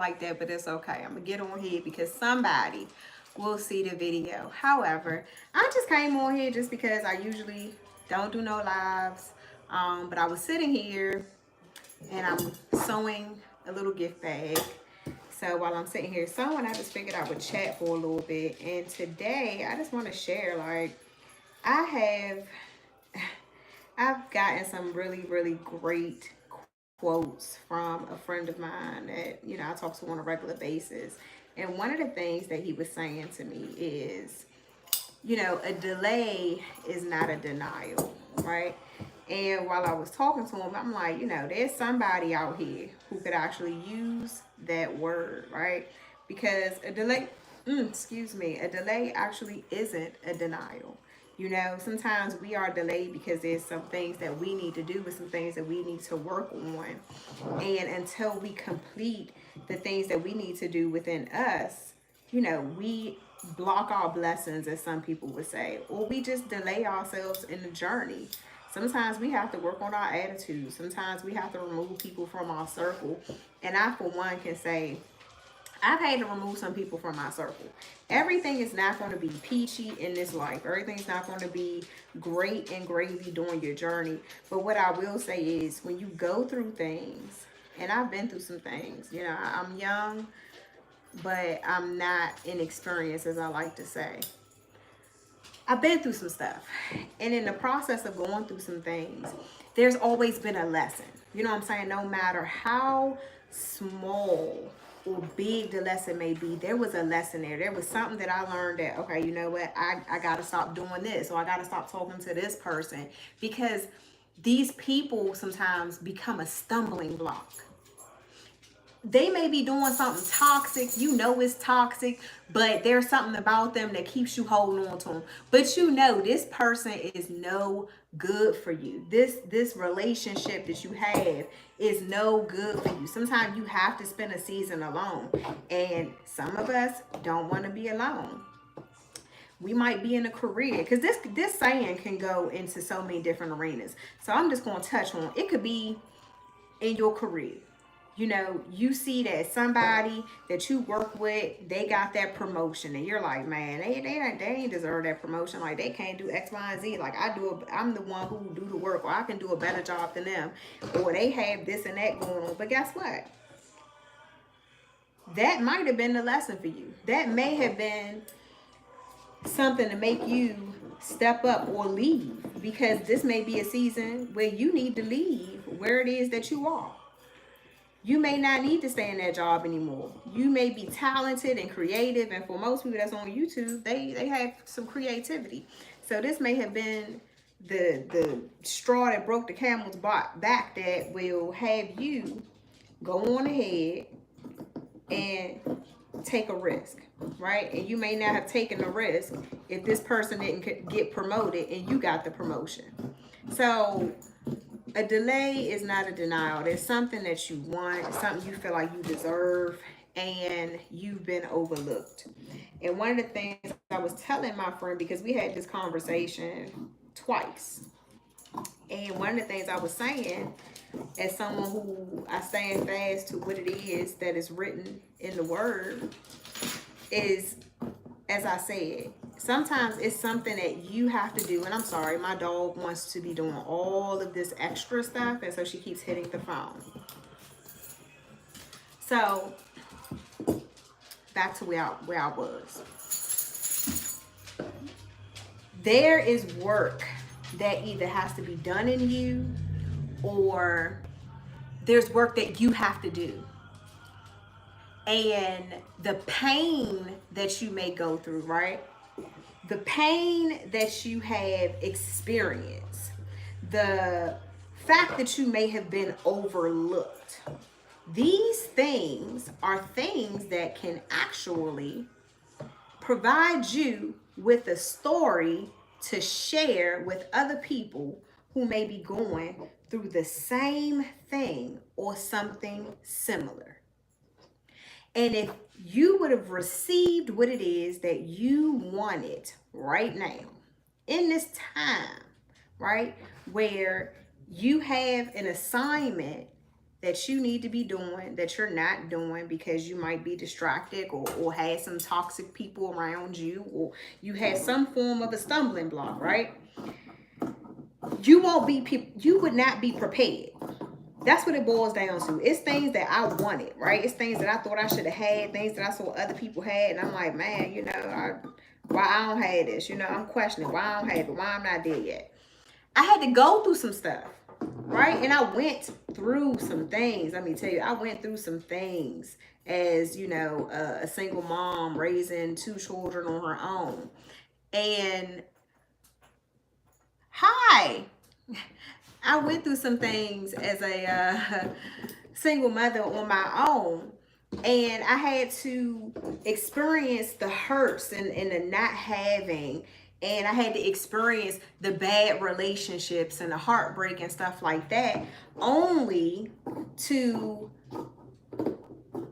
like that, but it's okay. I'm gonna get on here because somebody will see the video. However, I just came on here just because I usually don't do no lives. But I was sitting here and I'm sewing a little gift bag. So while I'm sitting here sewing, I just figured I would chat for a little bit. And today I just want to share, like, I have I've gotten some really, really great quotes from a friend of mine that, I talk to on a regular basis. And one of the things that he was saying to me is, a delay is not a denial, right? And while I was talking to him, I'm like, there's somebody out here who could actually use that word, right? Because a delay actually isn't a denial. Sometimes we are delayed because there's some things that we need to do with some things that we need to work on. And until we complete the things that we need to do within us, we block our blessings, as some people would say, or we just delay ourselves in the journey. Sometimes we have to work on our attitude. Sometimes we have to remove people from our circle. And I, for one, can say, I've had to remove some people from my circle. Everything is not going to be peachy in this life. Everything's not going to be great and gravy during your journey. But what I will say is, when you go through things, and I've been through some things, I'm young, but I'm not inexperienced, as I like to say. I've been through some stuff. And in the process of going through some things, there's always been a lesson. You know what I'm saying? No matter how small or big the lesson may be, there was a lesson there. There was something that I learned that, okay, you know what? I got to stop doing this, or I got to stop talking to this person, because these people sometimes become a stumbling block. They may be doing something toxic, it's toxic, but there's something about them that keeps you holding on to them. But this person is no good for you. This relationship that you have is no good for you. Sometimes you have to spend a season alone, and some of us don't want to be alone. We might be in a career, because this saying can go into so many different arenas. So I'm just going to touch on it. Could be in your career. You see that somebody that you work with, they got that promotion, and you're like, man, they ain't deserve that promotion. Like, they can't do X, Y, and Z. Like, I'm the one who do the work, or I can do a better job than them, or they have this and that going on. But guess what? That might have been the lesson for you. That may have been something to make you step up or leave, because this may be a season where you need to leave where it is that you are. You may not need to stay in that job anymore. You may be talented and creative, and for most people that's on YouTube, they have some creativity. So this may have been the straw that broke the camel's back that will have you go on ahead and take a risk, right? And you may not have taken the risk if this person didn't get promoted and you got the promotion. So a delay is not a denial. There's something that you want, something you feel like you deserve, and you've been overlooked. And one of the things I was telling my friend, because we had this conversation twice, and one of the things I was saying, as someone who I stand fast to what it is that is written in the word, is, as I said, sometimes it's something that you have to do. And I'm sorry, my dog wants to be doing all of this extra stuff, and so she keeps hitting the phone. So back to where I was. There is work that either has to be done in you, or there's work that you have to do. And the pain that you may go through, right? The pain that you have experienced, the fact that you may have been overlooked, these things are things that can actually provide you with a story to share with other people who may be going through the same thing or something similar. And if you would have received what it is that you wanted right now, in this time, right, where you have an assignment that you need to be doing that you're not doing because you might be distracted, or had some toxic people around you, or you had some form of a stumbling block, right? You won't be you would not be prepared. That's what it boils down to. It's things that I wanted, right? It's things that I thought I should have had, things that I saw other people had, and I'm like, man, why I don't have this? I'm questioning why I don't have it, why I'm not there yet. I had to go through some stuff, right? And I went through some things. Let me tell you, I went through some things as, a single mom raising 2 children on her own. And hi, I went through some things as a single mother on my own. And I had to experience the hurts and the not having. And I had to experience the bad relationships and the heartbreak and stuff like that, only to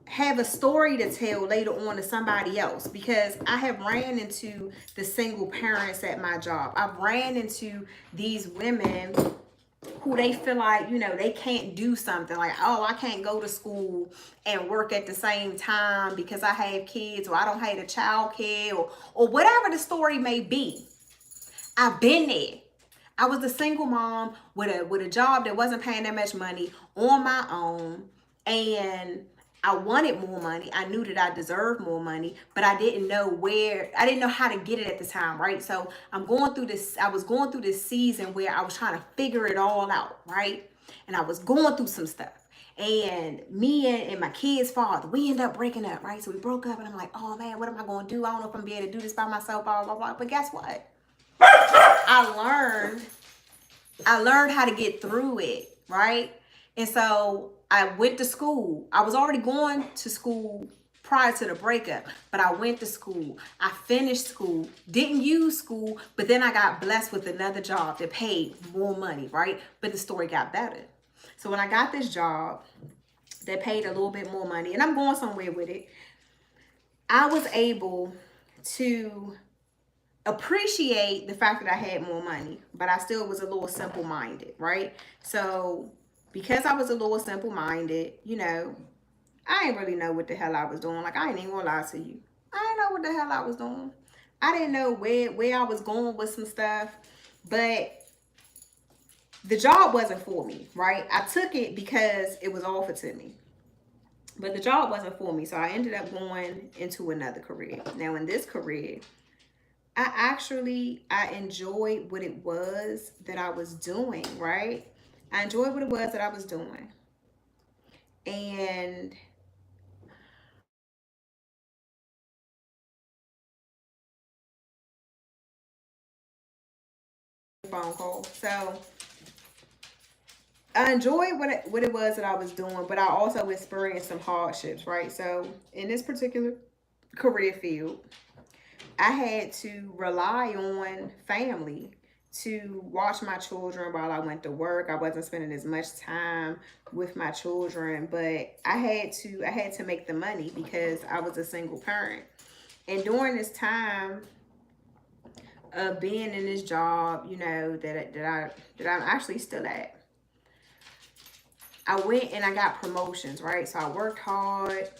have a story to tell later on to somebody else. Because I have ran into the single parents at my job. I've ran into these women who they feel like, they can't do something, like, oh, I can't go to school and work at the same time because I have kids, or I don't have a child care, or whatever the story may be. I've been there. I was a single mom with a job that wasn't paying that much money on my own, and I wanted more money. I knew that I deserved more money, but I didn't know how to get it at the time, right? So I was going through this season where I was trying to figure it all out, right? And I was going through some stuff. And me and my kid's father, we ended up breaking up, right? So we broke up, and I'm like, oh man, what am I going to do? I don't know if I'm going to be able to do this by myself, blah, blah, blah. But guess what? I learned how to get through it, right? And so I went to school. I was already going to school prior to the breakup, but I went to school. I finished school, didn't use school, but then I got blessed with another job that paid more money, right? But the story got better. So when I got this job that paid a little bit more money, and I'm going somewhere with it, I was able to appreciate the fact that I had more money, but I still was a little simple-minded, right? So because I was a little simple-minded, I didn't really know what the hell I was doing. Like, I ain't even gonna lie to you. I didn't know what the hell I was doing. I didn't know where I was going with some stuff, but the job wasn't for me, right? I took it because it was offered to me, but the job wasn't for me. So I ended up going into another career. Now in this career, I enjoyed what it was that I was doing, right? I enjoyed what it was that I was doing. And phone call. So I enjoyed what it was that I was doing, but I also experienced some hardships, right? So in this particular career field, I had to rely on family to watch my children while I went to work. I wasn't spending as much time with my children, but I had to make the money because I was a single parent. And during this time of being in this job, that I'm actually still at, I went and I got promotions, right? So I worked hard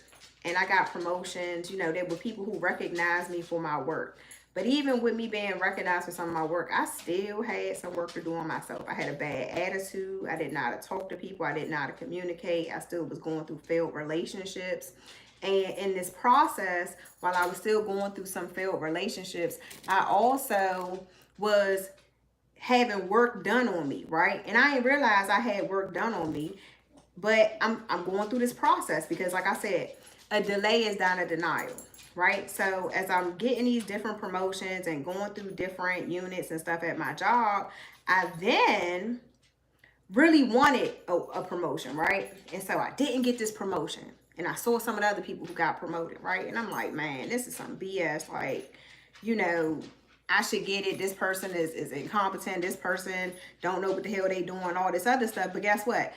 and I got promotions. There were people who recognized me for my work. But even with me being recognized for some of my work, I still had some work to do on myself. I had a bad attitude. I didn't know how to talk to people. I didn't know how to communicate. I still was going through failed relationships. And in this process, while I was still going through some failed relationships, I also was having work done on me, right? And I didn't realize I had work done on me, but I'm going through this process because, like I said, a delay is not a denial, right? So as I'm getting these different promotions and going through different units and stuff at my job, I then really wanted a promotion, right? And so I didn't get this promotion. And I saw some of the other people who got promoted, right? And I'm like, man, this is some BS. Like, I should get it. This person is incompetent. This person don't know what the hell they doing, all this other stuff. But guess what?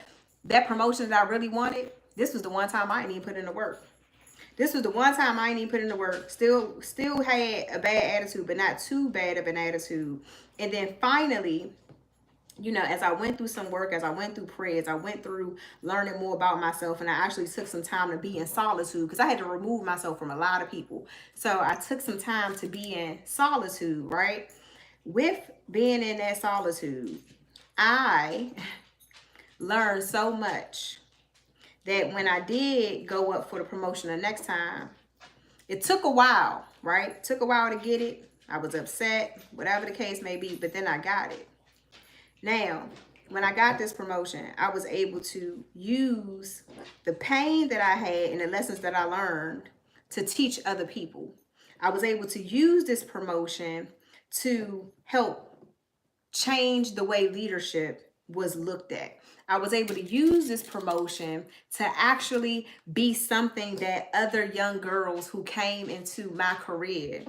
That promotion that I really wanted, this was the one time I didn't even put in the work. This was the one time I didn't even put in the work. Still had a bad attitude, but not too bad of an attitude. And then finally you know, as I went through some work, as I went through prayers, I went through learning more about myself, and I actually took some time to be in solitude because I had to remove myself from a lot of people. So I took some time to be in solitude, right? With being in that solitude, I learned so much that when I did go up for the promotion the next time, it took a while, right? It took a while to get it. I was upset, whatever the case may be, but then I got it. Now, when I got this promotion, I was able to use the pain that I had and the lessons that I learned to teach other people. I was able to use this promotion to help change the way leadership was looked at. I was able to use this promotion to actually be something that other young girls who came into my career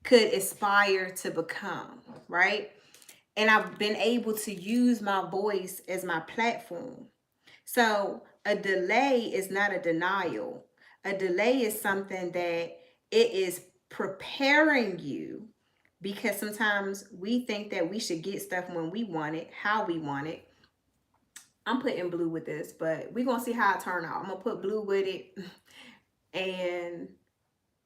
could aspire to become, right? And I've been able to use my voice as my platform. So a delay is not a denial. A delay is something that it is preparing you, because sometimes we think that we should get stuff when we want it, how we want it. I'm putting blue with this, but we're going to see how it turn out. I'm going to put blue with it, and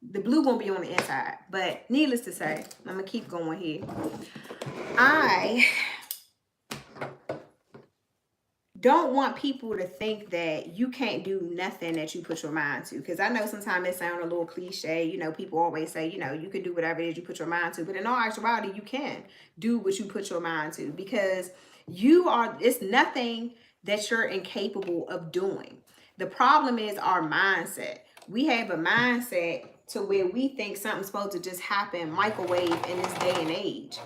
the blue won't be on the inside. But needless to say, I'm going to keep going here. I don't want people to think that you can't do nothing that you put your mind to. Because I know sometimes it sounds a little cliche. You know, people always say, you know, you can do whatever it is you put your mind to. But in all actuality, you can do what you put your mind to. Because it's nothing that you're incapable of doing. The problem is our mindset. We have a mindset to where we think something's supposed to just happen microwave in this day and age.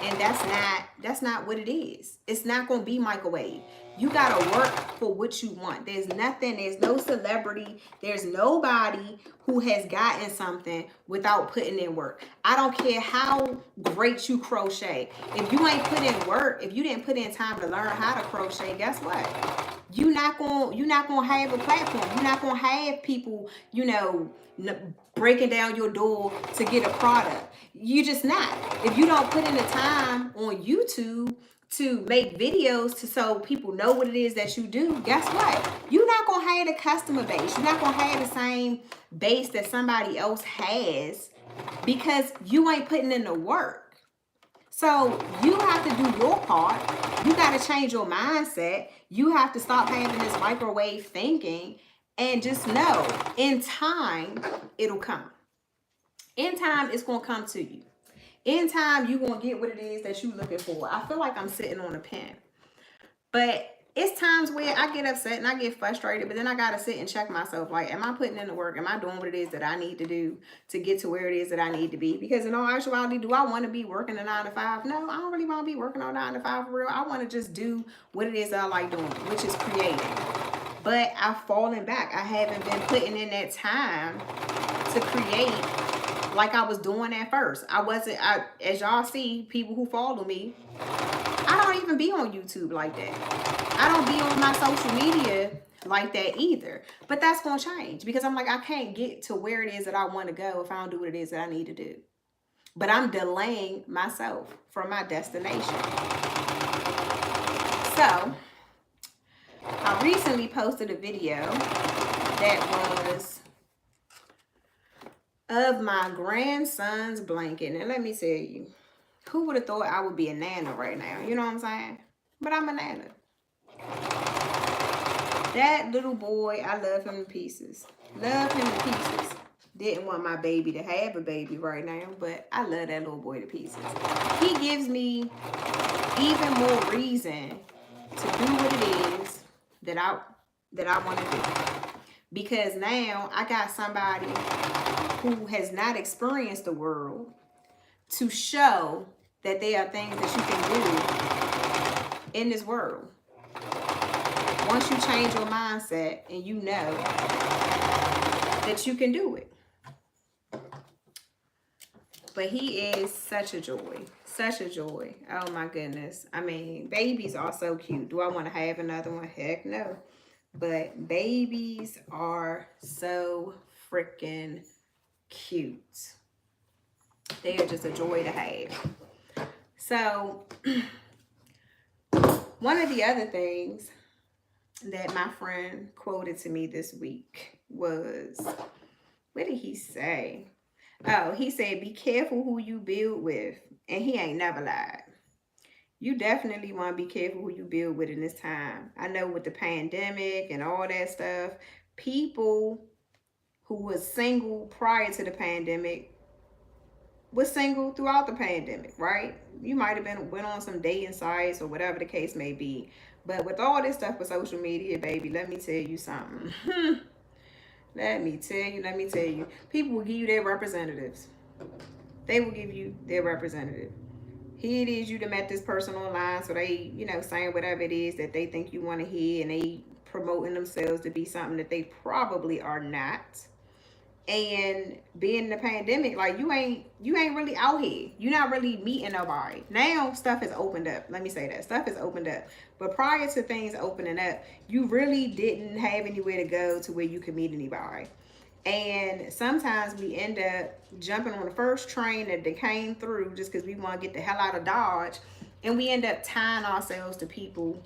And that's not what it is. It's not going to be microwave. You got to work for what you want. There's no celebrity, there's nobody who has gotten something without putting in work. I don't care how great you crochet. If you ain't put in work, if you didn't put in time to learn how to crochet, guess what? You're not gonna have a platform. You're not gonna have people, you know, breaking down your door to get a product. You just not. If you don't put in the time on YouTube to make videos so people know what it is that you do, guess what? You're not gonna have a customer base. You're not gonna have the same base that somebody else has because you ain't putting in the work. So you have to do your part. You got to change your mindset. You have to stop having this microwave thinking and just know in time, it'll come. In time, it's going to come to you. In time, you're going to get what it is that you're looking for. I feel like I'm sitting on a pen. But it's times where I get upset and I get frustrated, but then I got to sit and check myself. Like, am I putting in the work? Am I doing what it is that I need to do to get to where it is that I need to be? Because in all actuality, do I want to be working a 9 to 5? No, I don't really want to be working on 9 to 5 for real. I want to just do what it is that I like doing, which is creating. But I've fallen back. I haven't been putting in that time to create like I was doing at first. As y'all see, people who follow me, I don't even be on YouTube like that. I don't be on my social media like that either. But that's going to change because I'm like, I can't get to where it is that I want to go if I don't do what it is that I need to do. But I'm delaying myself from my destination. So, I recently posted a video that was of my grandson's blanket. And let me tell you, who would have thought I would be a nana right now? You know what I'm saying? But I'm a nana. That little boy, I love him to pieces. Love him to pieces. Didn't want my baby to have a baby right now, but I love that little boy to pieces. He gives me even more reason to do what it is that I want to do. Because now I got somebody who has not experienced the world to show that there are things that you can do in this world. Once you change your mindset and you know that you can do it. But he is such a joy. Such a joy. Oh my goodness. I mean, babies are so cute. Do I want to have another one? Heck no. But babies are so freaking cute. They are just a joy to have. So One of the other things that my friend quoted to me this week was, what did he say? Oh, he said, be careful who you build with. And he ain't never lied. You definitely want to be careful who you build with in this time. I know with the pandemic and all that stuff, people who was single prior to the pandemic was single throughout the pandemic, right? You might have went on some dating sites or whatever the case may be. But with all this stuff with social media, baby, let me tell you something. let me tell you. People will give you their representatives. They will give you their representative. Here it is, you done met this person online, so they, saying whatever it is that they think you want to hear, and they promoting themselves to be something that they probably are not. And being in the pandemic, like you ain't really out here. You're not really meeting nobody. Now stuff has opened up. Let me say that. Stuff has opened up. But prior to things opening up, you really didn't have anywhere to go to where you could meet anybody. And sometimes we end up jumping on the first train that they came through just because we want to get the hell out of Dodge. And we end up tying ourselves to people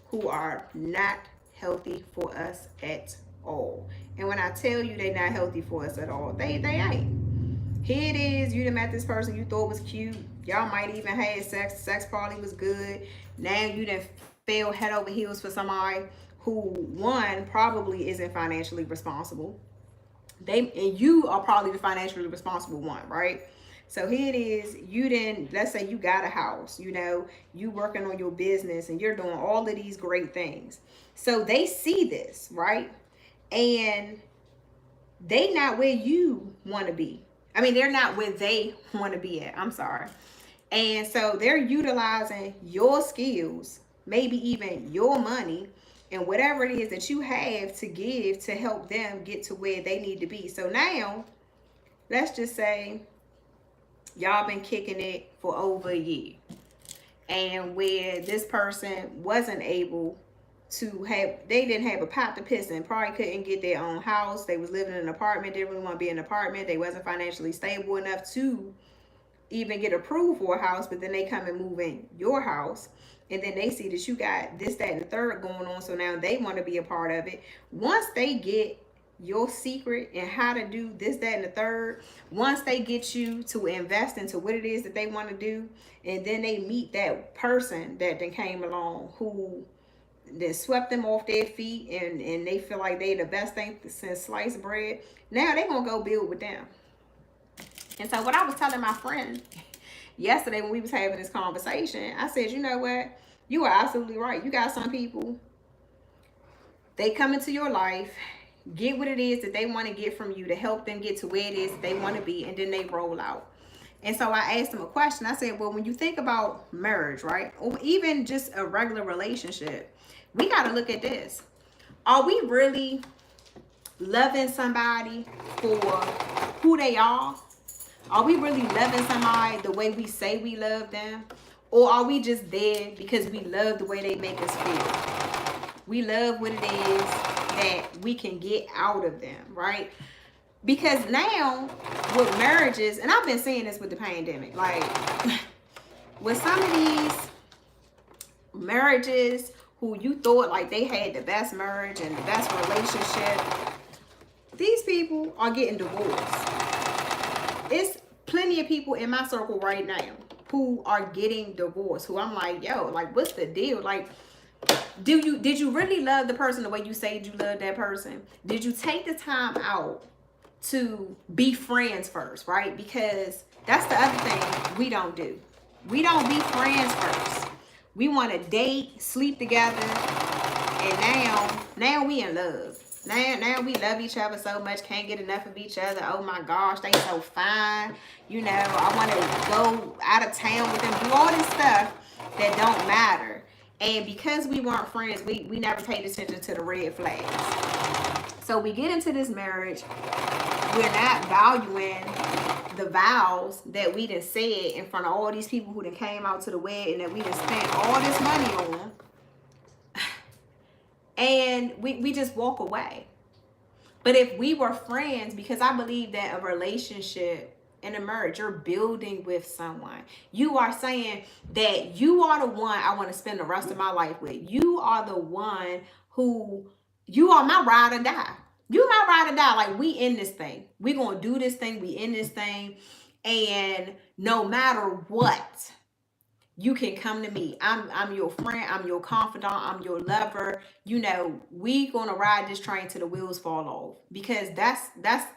who are not healthy for us at all. And when I tell you they're not healthy for us at all, they ain't. Here it is, you done met this person you thought was cute. Y'all might even had sex probably was good. Now you done fell head over heels for somebody who, one, probably isn't financially responsible. And you are probably the financially responsible one, right? So here it is, let's say you got a house, you working on your business and you're doing all of these great things. So they see this, right? And they not where you want to be. I mean, they're not where they want to be at. I'm sorry. And so they're utilizing your skills, maybe even your money, and whatever it is that you have to give to help them get to where they need to be. So now, let's just say y'all been kicking it for over a year. And where this person wasn't able to they didn't have a pot to piss in, probably couldn't get their own house. They was living in an apartment, didn't really want to be in an apartment. They wasn't financially stable enough to even get approved for a house, but then they come and move in your house. And then they see that you got this, that, and the third going on. So now they want to be a part of it. Once they get your secret and how to do this, that, and the third, once they get you to invest into what it is that they want to do, and then they meet that person that then came along who then swept them off their feet, and they feel like they the best thing since sliced bread, now they going to go build with them. And so what I was telling my friend yesterday when we was having this conversation, I said, you know what? You are absolutely right. You got some people, they come into your life, get what it is that they want to get from you to help them get to where it is that they want to be, and then they roll out. And so I asked them a question. I said, well, when you think about marriage, right, or even just a regular relationship, we got to look at this. Are we really loving somebody for who they are? Are we really loving somebody the way we say we love them? Or are we just there because we love the way they make us feel? We love what it is that we can get out of them, right? Because now with marriages, and I've been seeing this with the pandemic, like with some of these marriages who you thought like they had the best marriage and the best relationship, these people are getting divorced. It's plenty of people in my circle right now who are getting divorced, who I'm like, yo, like, what's the deal? Like, did you really love the person the way you said you loved that person? Did you take the time out to be friends first, right? Because that's the other thing we don't do. We don't be friends first. We want to date, sleep together, and now we in love. Now we love each other so much, can't get enough of each other. Oh my gosh, they so fine. I want to go out of town with them, do all this stuff that don't matter. And because we weren't friends, we never paid attention to the red flags. So we get into this marriage, we're not valuing the vows that we done said in front of all these people who done came out to the wedding that we done spent all this money on. And we just walk away. But if we were friends, because I believe that a relationship in a marriage. You're building with someone. You are saying that you are the one I want to spend the rest of my life with. You are the one who, you are my ride or die. You my ride or die. Like, we in this thing. We gonna do this thing. We in this thing. And no matter what, you can come to me. I'm your friend. I'm your confidant. I'm your lover. You know, we gonna ride this train till the wheels fall off, because that's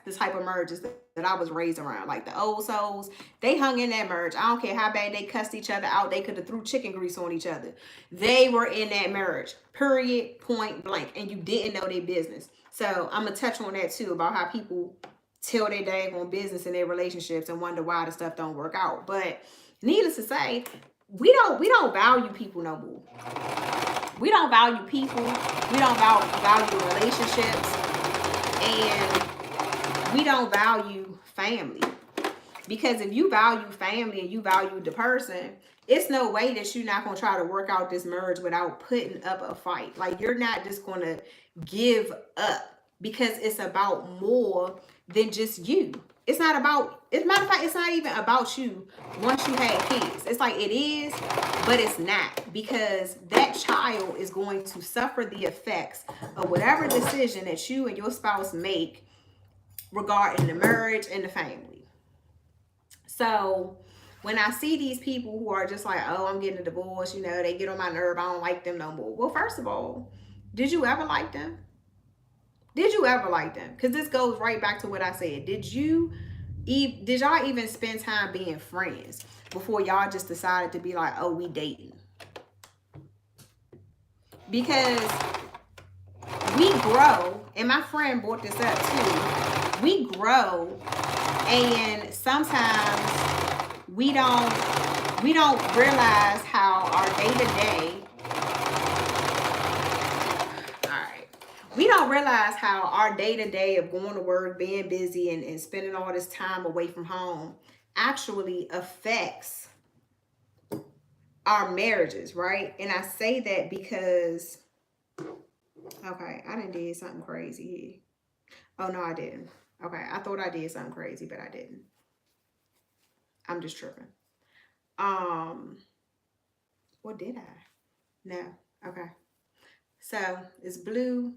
the type of marriages that I was raised around. Like the old souls, they hung in that marriage. I don't care how bad they cussed each other out. They could have threw chicken grease on each other. They were in that marriage. Period. Point blank. And you didn't know their business. So I'm gonna touch on that too, about how people tell their daggone business in their relationships and wonder why the stuff don't work out. But needless to say, we don't value people no more. We don't value people. We don't value relationships, and we don't value family. Because if you value family and you value the person, it's no way that you're not gonna try to work out this marriage without putting up a fight. Like, you're not just gonna give up, because it's about more than just you. It's not about, as a matter of fact, it's not even about you once you have kids. It's like, it is, but it's not, because that child is going to suffer the effects of whatever decision that you and your spouse make regarding the marriage and the family. So when I see these people who are just like, oh, I'm getting a divorce, you know, they get on my nerve, I don't like them no more. Well, first of all, did you ever like them? Did you ever like them? Because this goes right back to what I said. Did y'all even spend time being friends before y'all just decided to be like, oh, we dating? Because we grow, and my friend brought this up too. We grow, and sometimes we don't realize how our day-to-day, we don't realize how our day-to-day of going to work, being busy, and spending all this time away from home actually affects our marriages, right? And I say that because, okay, I done did something crazy here. Oh, no, I didn't. Okay, I thought I did something crazy, but I didn't. I'm just tripping. What did I? No. Okay. So it's blue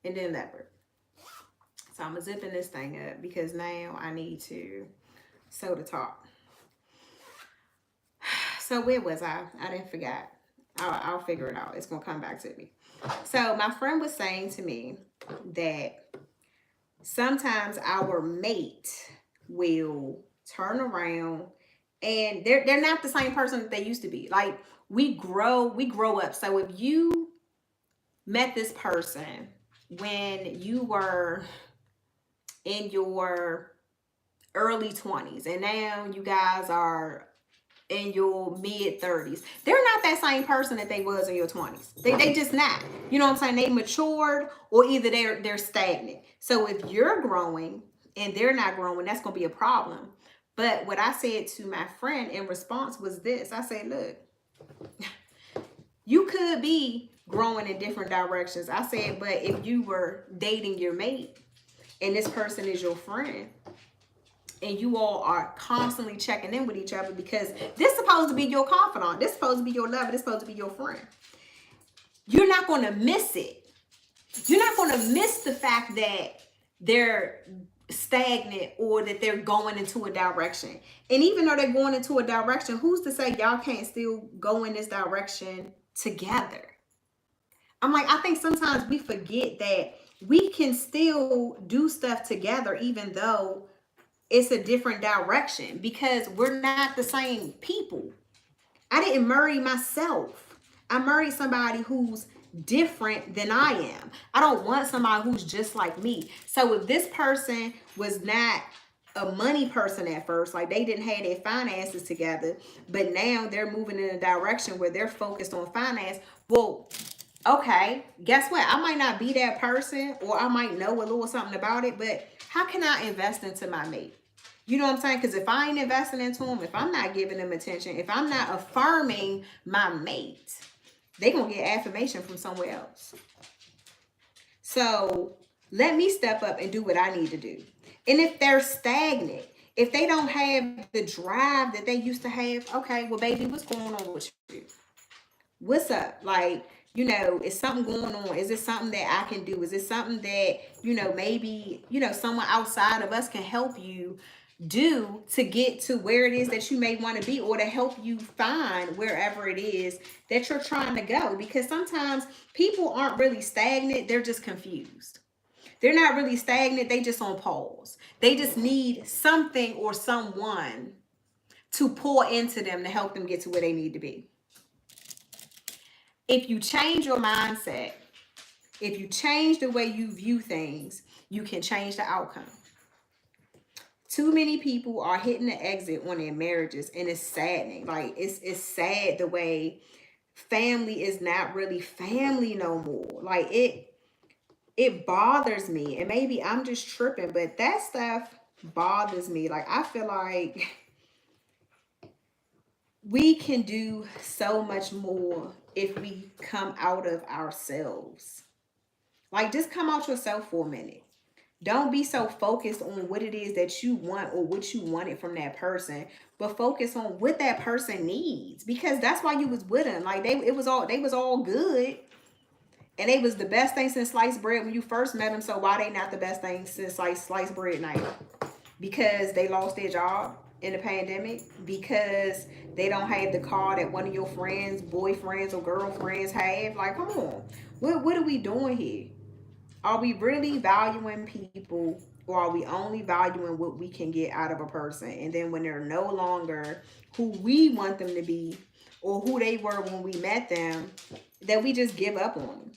and then leopard. So I'm zipping this thing up because now I need to sew the top. So where was I? I didn't forget. I'll figure it out. It's going to come back to me. So my friend was saying to me that sometimes our mate will turn around and they're not the same person that they used to be. Like, we grow up. So if you met this person when you were in your early 20s and now you guys are in your mid 30s, they're not that same person that they was in your 20s. They just not. You know what I'm saying? They matured, or either they're stagnant. So if you're growing and they're not growing, that's gonna be a problem. But what I said to my friend in response was this. I said, look, you could be growing in different directions. I said, but if you were dating your mate and this person is your friend, and you all are constantly checking in with each other, because this is supposed to be your confidant, this is supposed to be your lover, this is supposed to be your friend, you're not going to miss it. You're not going to miss the fact that they're stagnant or that they're going into a direction. And even though they're going into a direction, who's to say y'all can't still go in this direction together? I'm like, I think sometimes we forget that we can still do stuff together even though it's a different direction, because we're not the same people. I didn't marry myself. I married somebody who's different than I am. I don't want somebody who's just like me. So if this person was not a money person at first, like they didn't have their finances together, but now they're moving in a direction where they're focused on finance, well, okay, guess what? I might not be that person, or I might know a little something about it, but how can I invest into my mate? You know what I'm saying? Because if I ain't investing into them, if I'm not giving them attention, if I'm not affirming my mate, they going to get affirmation from somewhere else. So let me step up and do what I need to do. And if they're stagnant, If they don't have the drive that they used to have, okay, well, baby, what's going on with you? What's up? Like, is something going on? Is it something that I can do? Is it something that, maybe, someone outside of us can help you do to get to where it is that you may want to be, or to help you find wherever it is that you're trying to go? Because sometimes people aren't really stagnant, they're just confused. They're not really stagnant, they just on pause. They just need something or someone to pour into them to help them get to where they need to be. If you change your mindset, if you change the way you view things, you can change the outcome. Too many people are hitting the exit on their marriages, and it's saddening. Like, it's sad the way family is not really family no more. Like, it bothers me, and maybe I'm just tripping, but that stuff bothers me. Like, I feel like we can do so much more if we come out of ourselves. Like, just come out yourself for a minute. Don't be so focused on what it is that you want or what you wanted from that person, but focus on what that person needs, because that's why you was with them. Like, they was all good, and they was the best thing since sliced bread when you first met them. So why they not the best thing since sliced bread now? Because they lost their job in the pandemic, because they don't have the car that one of your friends, boyfriends or girlfriends have. Like, come on, what are we doing here? Are we really valuing people, or are we only valuing what we can get out of a person? And then when they're no longer who we want them to be, or who they were when we met them, that we just give up on them.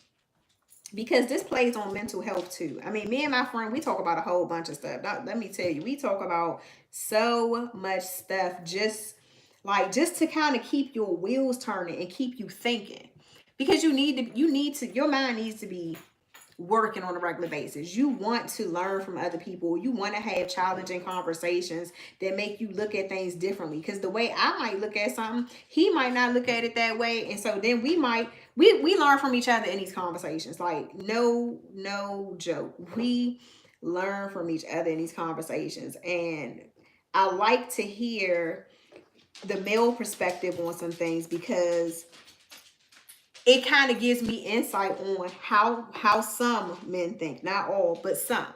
Because this plays on mental health too. I mean, me and my friend, we talk about a whole bunch of stuff. Let me tell you, we talk about so much stuff, just to kind of keep your wheels turning and keep you thinking. Because your mind needs to be working on a regular basis. You want to learn from other people. You want to have challenging conversations that make you look at things differently. Because the way I might look at something, he might not look at it that way. And so then we learn from each other in these conversations. Like, no joke. We learn from each other in these conversations. And I like to hear the male perspective on some things, because it kind of gives me insight on how some men think. Not all, but some.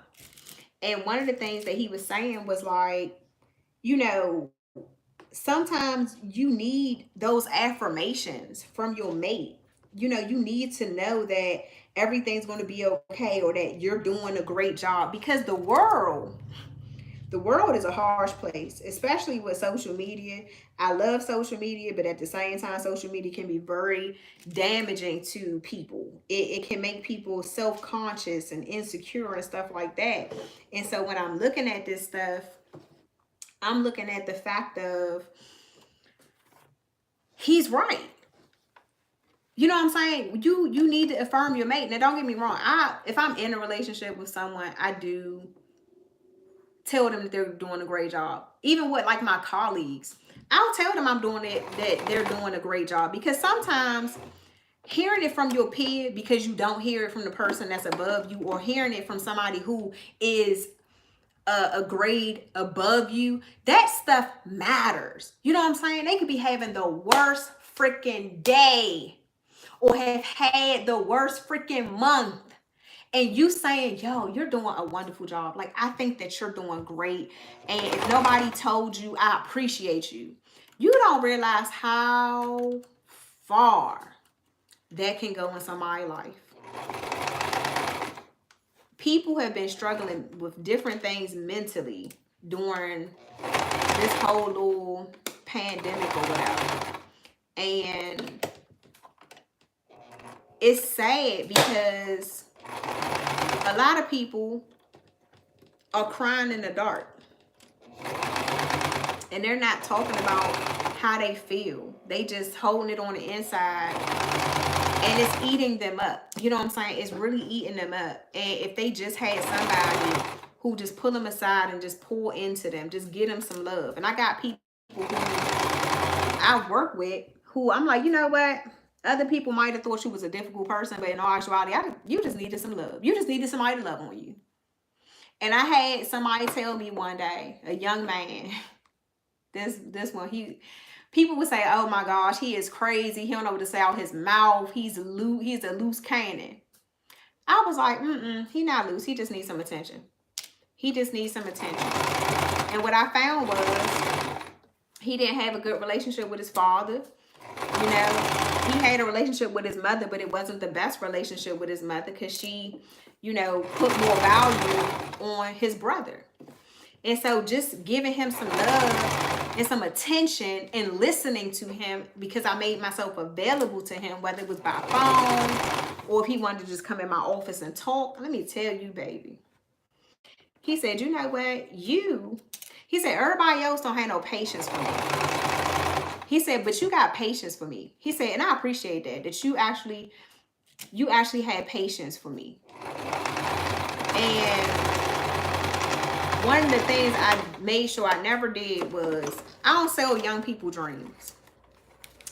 And one of the things that he was saying was like, you know, sometimes you need those affirmations from your mate. You need to know that everything's going to be okay, or that you're doing a great job, because the world is a harsh place, especially with social media. I love social media, but at the same time, social media can be very damaging to people. It can make people self-conscious and insecure and stuff like that. And so when I'm looking at this stuff, I'm looking at the fact of, he's right. You know what I'm saying? You need to affirm your mate. Now, don't get me wrong. If I'm in a relationship with someone, I do tell them that they're doing a great job. Even with like my colleagues, I'll tell them I'm doing it, that they're doing a great job. Because sometimes hearing it from your peer, because you don't hear it from the person that's above you, or hearing it from somebody who is a grade above you, that stuff matters. You know what I'm saying? They could be having the worst freaking day, or have had the worst freaking month, and you saying, yo, you're doing a wonderful job. Like, I think that you're doing great. And if nobody told you, I appreciate you. You don't realize how far that can go in somebody's life. People have been struggling with different things mentally during this whole little pandemic or whatever. And it's sad, because a lot of people are crying in the dark, and they're not talking about how they feel. They just holding it on the inside, and it's eating them up. You know what I'm saying? It's really eating them up. And if they just had somebody who just pull them aside and just pour into them, just give them some love. And I got people who I work with who I'm like, you know what? Other people might have thought you was a difficult person, but in all actuality, you just needed some love. You just needed somebody to love on you. And I had somebody tell me one day, a young man, this one, people would say, oh my gosh, he is crazy. He don't know what to say out his mouth. He's a loose cannon. I was like, he not loose. He just needs some attention. He just needs some attention. And what I found was he didn't have a good relationship with his father. You know, he had a relationship with his mother, but it wasn't the best relationship with his mother because she, you know, put more value on his brother. And so just giving him some love and some attention and listening to him, because I made myself available to him, whether it was by phone or if he wanted to just come in my office and talk. Let me tell you, baby. He said, you know what? He said, everybody else don't have no patience for me. He said, but you got patience for me. He said, and I appreciate that you actually had patience for me. And one of the things I made sure I never did was, I don't sell young people dreams.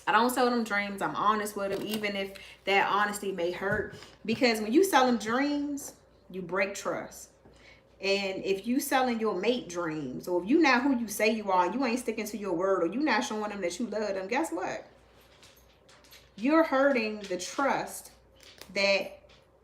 I don't sell them dreams. I'm honest with them, even if that honesty may hurt. Because when you sell them dreams, you break trust. And if you selling your mate dreams, or if you not who you say you are, and you ain't sticking to your word, or you not showing them that you love them, guess what? You're hurting the trust that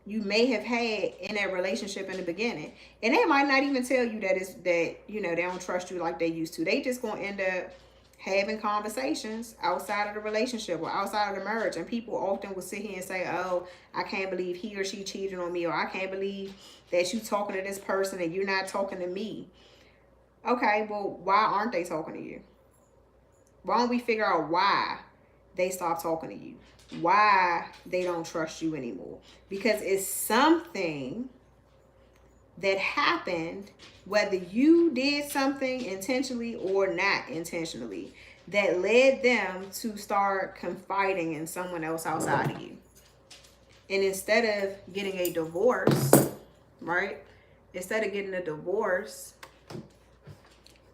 you may have had in that relationship in the beginning. And they might not even tell you that you know, they don't trust you like they used to. They just gonna end up having conversations outside of the relationship or outside of the marriage. And people often will sit here and say, oh, I can't believe he or she cheated on me, or I can't believe that you talking to this person and you're not talking to me. Okay, well, why aren't they talking to you? Why don't we figure out why they stop talking to you? Why they don't trust you anymore? Because it's something that happened, whether you did something intentionally or not intentionally, that led them to start confiding in someone else outside of you. And instead of getting a divorce, right? Instead of getting a divorce,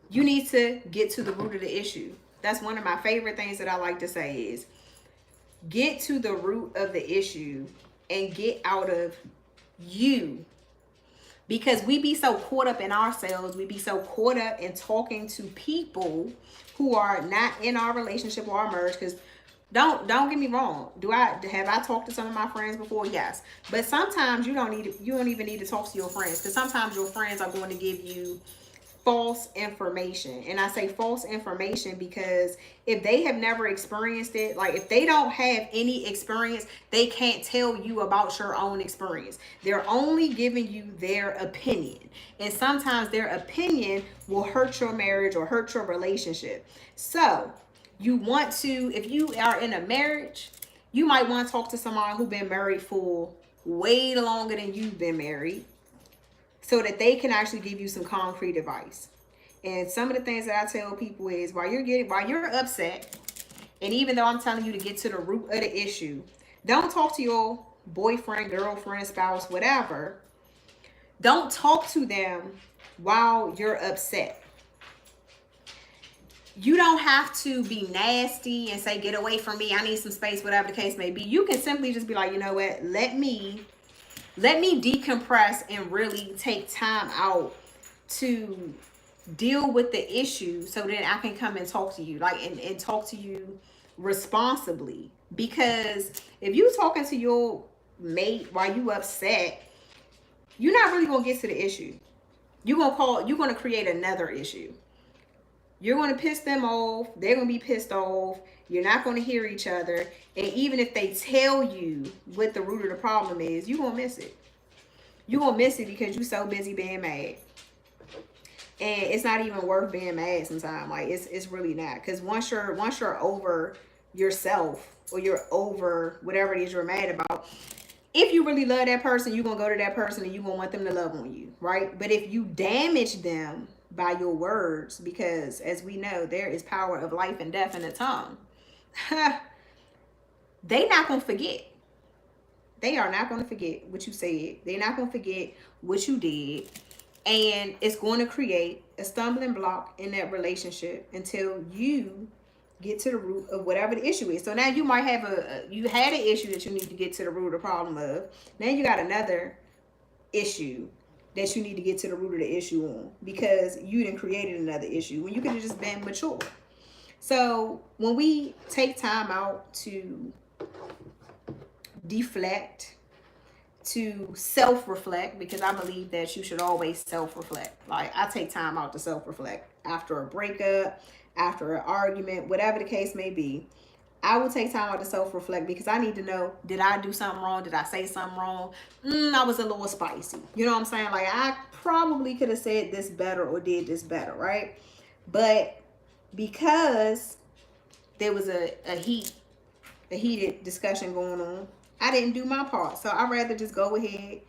you need to get to the root of the issue. That's one of my favorite things that I like to say is, get to the root of the issue and get out of you. Because we be so caught up in ourselves. We be so caught up in talking to people who are not in our relationship or our marriage. Because don't get me wrong. Have I talked to some of my friends before? Yes. But sometimes you don't even need to talk to your friends, because sometimes your friends are going to give you false information. And I say false information because if they have never experienced it, like if they don't have any experience, they can't tell you about your own experience. They're only giving you their opinion. And sometimes their opinion will hurt your marriage or hurt your relationship. So you want to, if you are in a marriage, you might want to talk to someone who's been married for way longer than you've been married, so that they can actually give you some concrete advice. And some of the things that I tell people is, while you're upset, and even though I'm telling you to get to the root of the issue, don't talk to your boyfriend, girlfriend, spouse, whatever. Don't talk to them while you're upset. You don't have to be nasty and say, get away from me, I need some space, whatever the case may be. You can simply just be like, you know what, let me decompress and really take time out to deal with the issue, so then I can come and talk to you, like, and talk to you responsibly. Because if you talking to your mate while you upset, you're not really gonna get to the issue. You're gonna create another issue. You're gonna piss them off, they're gonna be pissed off, you're not gonna hear each other. And even if they tell you what the root of the problem is, you're gonna miss it. You're gonna miss it because you're so busy being mad. And it's not even worth being mad sometimes. Like, it's really not. Because once you're over yourself, or you're over whatever it is you're mad about, if you really love that person, you're gonna go to that person and you're gonna want them to love on you, right? But if you damage them by your words, because as we know, there is power of life and death in the tongue, they not gonna forget. They are not gonna forget what you said. They're not gonna forget what you did. And it's going to create a stumbling block in that relationship until you get to the root of whatever the issue is. So now you might have you had an issue that you need to get to the root of the problem of. Now you got another issue that you need to get to the root of the issue on, because you done created another issue when you could have just been mature. So when we take time out to deflect, to self-reflect, because I believe that you should always self-reflect. Like, I take time out to self-reflect after a breakup, after an argument, whatever the case may be. I will take time out to self-reflect because I need to know, did I do something wrong? Did I say something wrong? I was a little spicy. You know what I'm saying? Like, I probably could have said this better or did this better, right? But because there was a heated discussion going on, I didn't do my part. So I'd rather just go ahead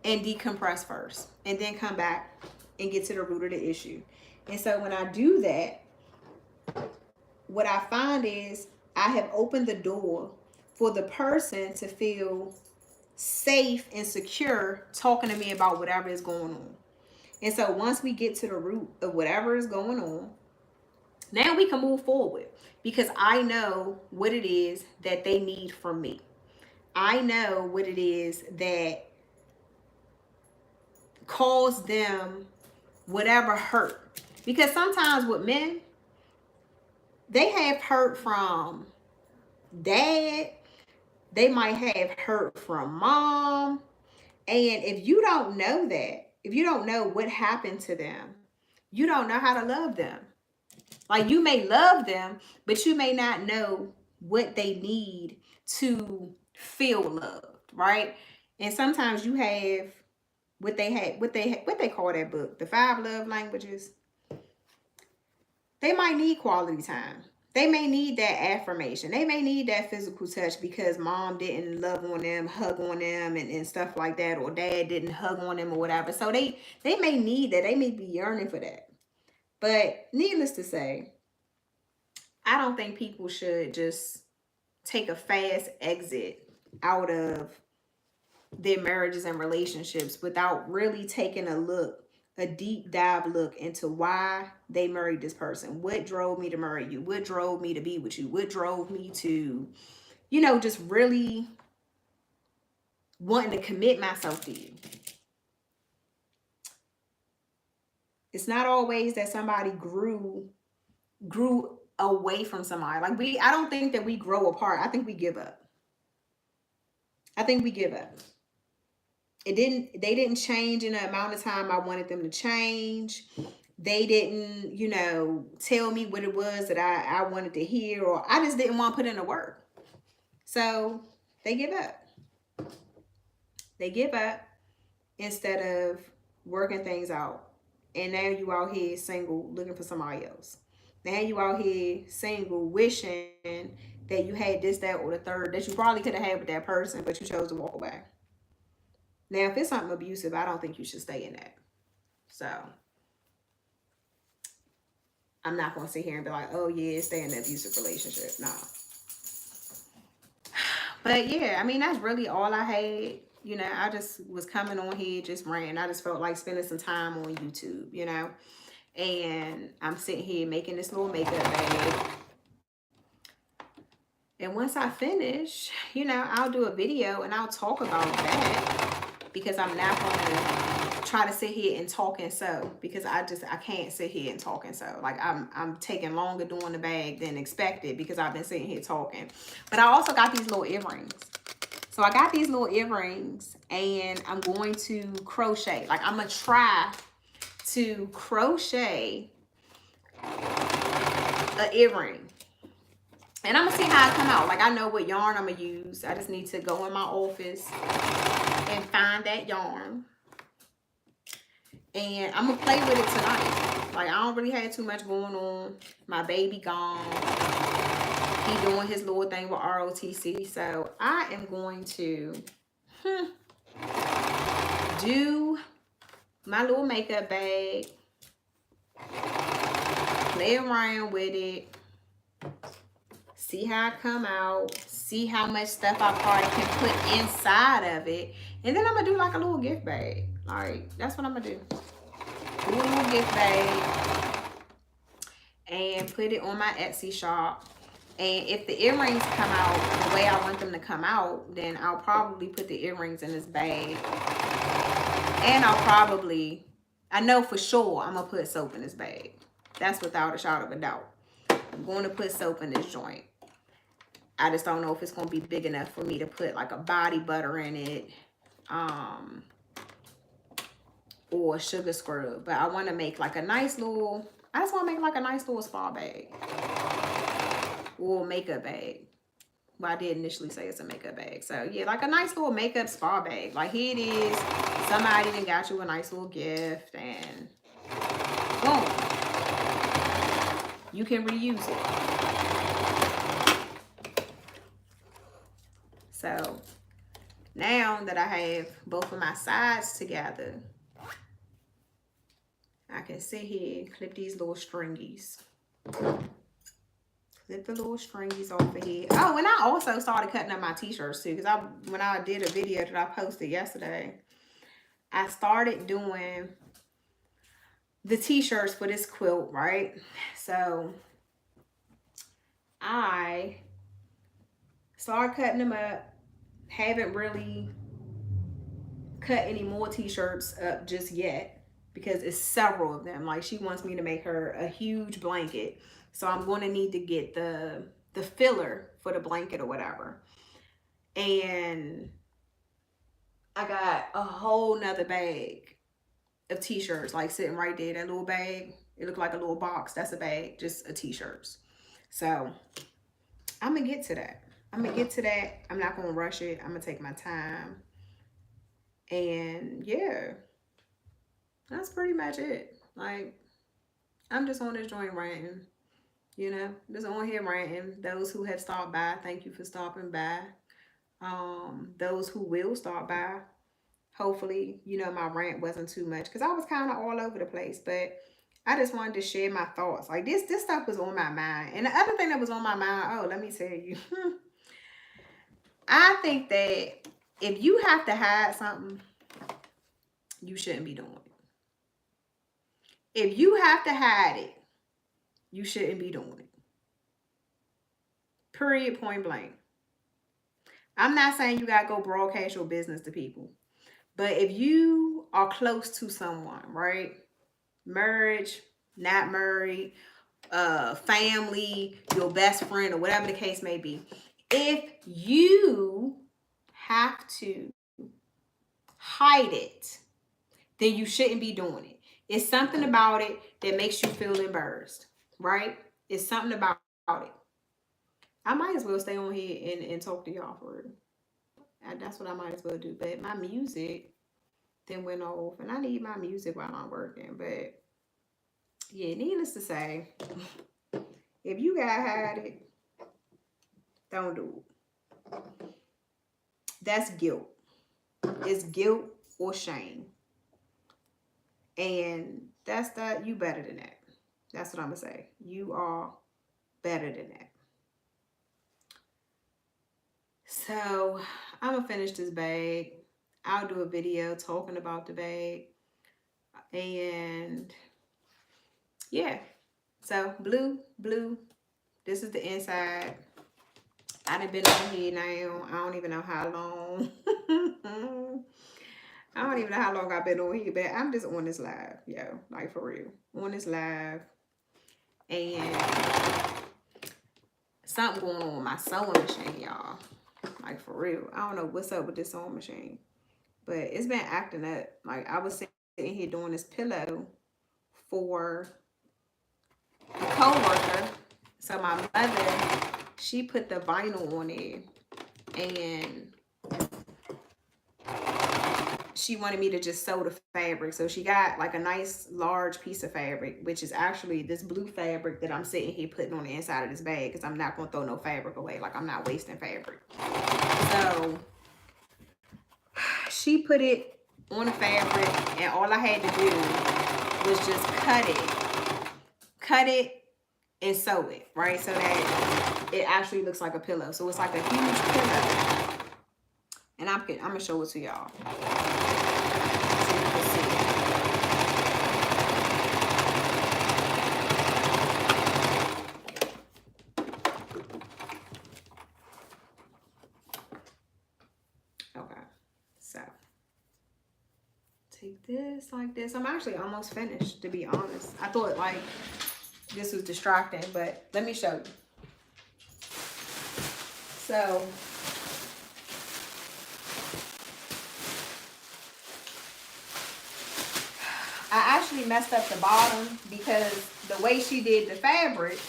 and decompress first and then come back and get to the root of the issue. And so when I do that, what I find is I have opened the door for the person to feel safe and secure talking to me about whatever is going on. And so once we get to the root of whatever is going on, now we can move forward, because I know what it is that they need from me. I know what it is that caused them whatever hurt. Because sometimes with men, they have hurt from dad, they might have hurt from mom. And if you don't know that, if you don't know what happened to them, you don't know how to love them. Like, you may love them, but you may not know what they need to feel loved, right? And sometimes you have what they call that book, The 5 Love Languages. They might need quality time. They may need that affirmation. They may need that physical touch because mom didn't love on them, hug on them, and stuff like that, or dad didn't hug on them or whatever. So they may need that. They may be yearning for that. But needless to say, I don't think people should just take a fast exit out of their marriages and relationships without really taking a deep dive look into why they married this person. What drove me to marry you? What drove me to be with you? What drove me to, just really wanting to commit myself to you? It's not always that somebody grew away from somebody. Like, I don't think that we grow apart. I think we give up. They didn't change in the amount of time I wanted them to change. They didn't, tell me what it was that I wanted to hear, or I just didn't want to put in the work. So they give up. They give up instead of working things out. And now you out here single looking for somebody else. Now you out here single wishing that you had this, that, or the third that you probably could have had with that person, but you chose to walk away. Now, if it's something abusive, I don't think you should stay in that. So I'm not going to sit here and be like, oh yeah, stay in an abusive relationship. No. But yeah, I mean, that's really all I had. I just was coming on here, just ranting. I just felt like spending some time on YouTube, and I'm sitting here making this little makeup bag. And once I finish, I'll do a video and I'll talk about that, because I'm not going to try to sit here and talk and sew, because I can't sit here and talk and sew. Like, I'm taking longer doing the bag than expected because I've been sitting here talking. But I also got these little earrings. So I got these little earrings and I'm going to crochet. Like, I'm going to try to crochet an earring. And I'm going to see how it come out. Like, I know what yarn I'm going to use. I just need to go in my office and find that yarn. And I'm going to play with it tonight. Like, I don't really have too much going on. My baby gone. He doing his little thing with ROTC. So I am going to do my little makeup bag. Play around with it. See how it come out. See how much stuff I probably can put inside of it. And then I'm going to do like a little gift bag. All right, that's what I'm going to do. Do a little gift bag. And put it on my Etsy shop. And if the earrings come out the way I want them to come out, then I'll probably put the earrings in this bag And I know for sure I'm going to put soap in this bag. That's without a shadow of a doubt. I'm going to put soap in this joint. I just don't know if it's going to be big enough for me to put like a body butter in it. Or sugar scrub. But I want to make like a nice little, I just want to make like a nice little spa bag. Or makeup bag. Well, I did initially say it's a makeup bag. So yeah, like a nice little makeup spa bag. Like here it is. Somebody done got you a nice little gift and boom. You can reuse it. So now that I have both of my sides together, I can sit here and clip these little stringies. Clip the little stringies off of here. Oh, and I also started cutting up my t-shirts too. Because when I did a video that I posted yesterday, I started doing the t-shirts for this quilt, right? So I started cutting them up. Haven't really cut any more t-shirts up just yet because it's several of them. Like she wants me to make her a huge blanket. So I'm going to need to get the filler for the blanket or whatever. And I got a whole nother bag of t-shirts like sitting right there. That little bag, it looked like a little box. That's a bag, just of t-shirts. So I'm going to get to that. I'm going not going to rush it. I'm going to take my time. And yeah, that's pretty much it. Like, I'm just on this joint ranting. You know, just on here ranting. Those who have stopped by, thank you for stopping by. Those who will stop by, hopefully, you know, my rant wasn't too much because I was kind of all over the place, but I just wanted to share my thoughts. Like this stuff was on my mind. And the other thing that was on my mind, oh, let me tell you. I think that if you have to hide something, you shouldn't be doing it. If you have to hide it, you shouldn't be doing it. Period, point blank. I'm not saying you gotta go broadcast your business to people. But if you are close to someone, right? Marriage, not married, family, your best friend, or whatever the case may be. If you have to hide it, then you shouldn't be doing it. It's something about it that makes you feel embarrassed, right? It's something about it. I might as well stay on here and talk to y'all for real. That's what I might as well do. But my music then went off, and I need my music while I'm working. But yeah, needless to say, if you gotta hide it, don't do it. That's guilt. It's guilt or shame. And you better than that. That's what I'm gonna say. You are better than that. So I'm gonna finish this bag. I'll do a video talking about the bag. And yeah. So blue. This is the inside. I done been on here now. I don't even know how long. I don't even know how long I've been on here, but I'm just on this live, yo. Like for real. On this live. And something going on with my sewing machine, y'all. Like for real. I don't know what's up with this sewing machine. But it's been acting up. Like I was sitting here doing this pillow for a co-worker. So my mother, she put the vinyl on it. And she wanted me to just sew the fabric. So she got like a nice large piece of fabric, which is actually this blue fabric that I'm sitting here putting on the inside of this bag because I'm not going to throw no fabric away. Like I'm not wasting fabric. So she put it on the fabric and all I had to do was just cut it and sew it, right? So that it actually looks like a pillow. So it's like a huge pillow. And I'm going to show it to y'all. So you can see it. Okay. So this, like this. I'm actually almost finished, to be honest. I thought like this was distracting, but let me show you. So I actually messed up the bottom because the way she did the fabric,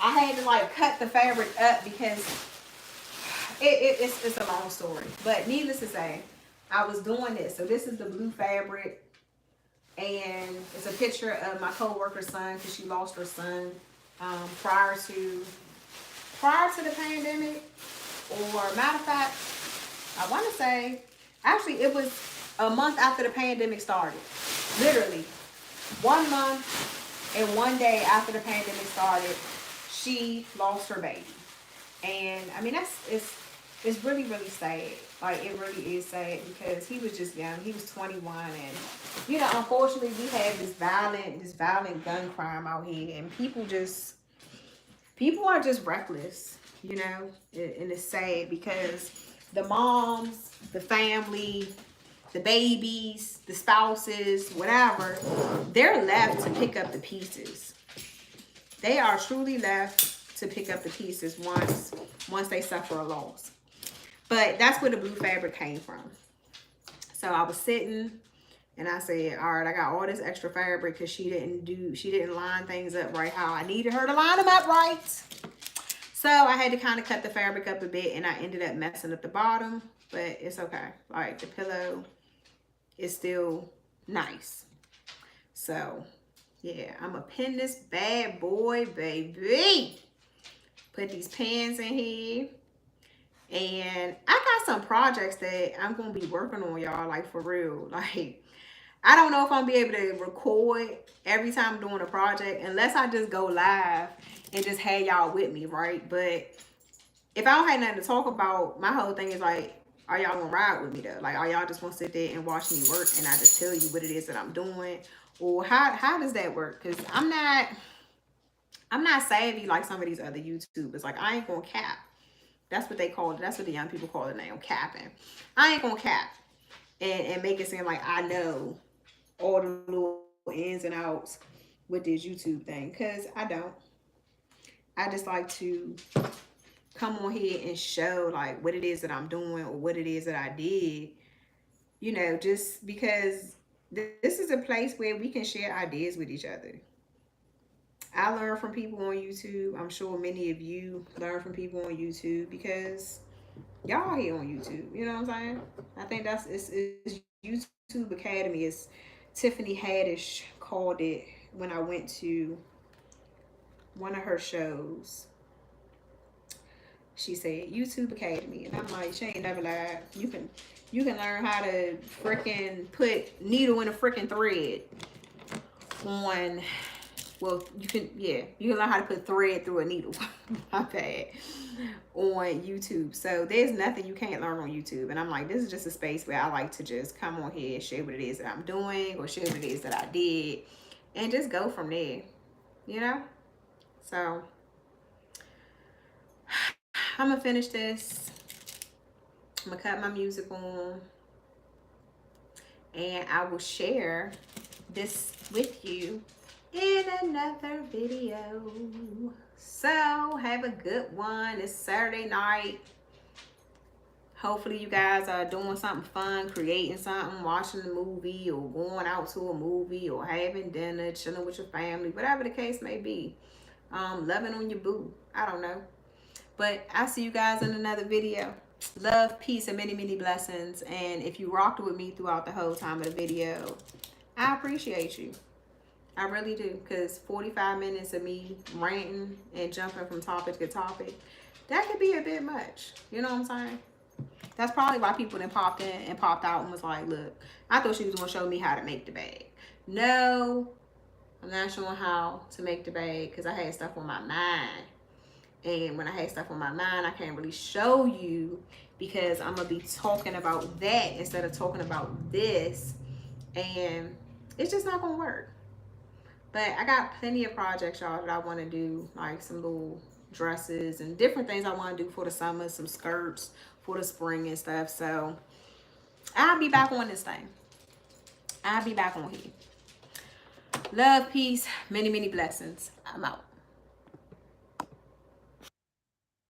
I had to like cut the fabric up because it's a long story. But needless to say, I was doing this. So this is the blue fabric, and it's a picture of my co-worker's son because she lost her son prior to the pandemic. Or matter of fact, I want to say, actually it was a month after the pandemic started. Literally 1 month and 1 day after the pandemic started, she lost her baby. And I mean, it's really, really sad. Like, it really is sad because he was just young. He was 21, and you know, unfortunately, we have this violent gun crime out here, and people are just reckless, you know, and it's sad because the moms, the family, the babies, the spouses, whatever, they're left to pick up the pieces. They are truly left to pick up the pieces once they suffer a loss. But that's where the blue fabric came from. So I was sitting and I said, all right, I got all this extra fabric because she didn't line things up right how I needed her to line them up right. So I had to kind of cut the fabric up a bit, and I ended up messing up the bottom, but it's okay. Like, the pillow is still nice. So yeah, I'm gonna pin this bad boy, baby. Put these pins in here. And I got some projects that I'm gonna be working on, y'all, like for real. Like, I don't know if I'm gonna be able to record every time I'm doing a project unless I just go live and just have y'all with me, right? But if I don't have nothing to talk about, my whole thing is like, are y'all gonna ride with me though? Like, are y'all just gonna sit there and watch me work and I just tell you what it is that I'm doing? Or how does that work? Because I'm not savvy like some of these other YouTubers. Like, I ain't gonna cap. That's what they call it. That's what the young people call it now, capping. I ain't gonna cap and make it seem like I know all the little ins and outs with this YouTube thing, because I don't. I just like to come on here and show like what it is that I'm doing or what it is that I did, you know, just because this is a place where we can share ideas with each other. I learn from people on YouTube. I'm sure many of you learn from people on YouTube because y'all here on YouTube. You know what I'm saying? I think it's YouTube Academy, as Tiffany Haddish called it when I went to one of her shows. She said YouTube Academy, and I'm like, she ain't never lied. You can learn how to freaking put needle in a freaking thread on. Well, you can learn how to put thread through a needle. My bad. On YouTube. So there's nothing you can't learn on YouTube. And I'm like, this is just a space where I like to just come on here and share what it is that I'm doing or share what it is that I did and just go from there, you know? So I'm gonna finish this. I'm gonna cut my music on, and I will share this with you in another video. So have a good one. It's Saturday night. Hopefully you guys are doing something fun, creating something, watching a movie, or going out to a movie, or having dinner, chilling with your family, whatever the case may be. Loving on your boo. I don't know. But I'll see you guys in another video. Love, peace, and many, many blessings. And if you rocked with me throughout the whole time of the video, I appreciate you. I really do. Because 45 minutes of me ranting and jumping from topic to topic, that could be a bit much. You know what I'm saying? That's probably why people then popped in and popped out and was like, look, I thought she was going to show me how to make the bag. No, I'm not showing how to make the bag because I had stuff on my mind. And when I had stuff on my mind, I can't really show you because I'm going to be talking about that instead of talking about this. And it's just not going to work. But I got plenty of projects, y'all, that I want to do. Like some little dresses and different things I want to do for the summer. Some skirts for the spring and stuff. So I'll be back on this thing. I'll be back on here. Love, peace, many, many blessings. I'm out.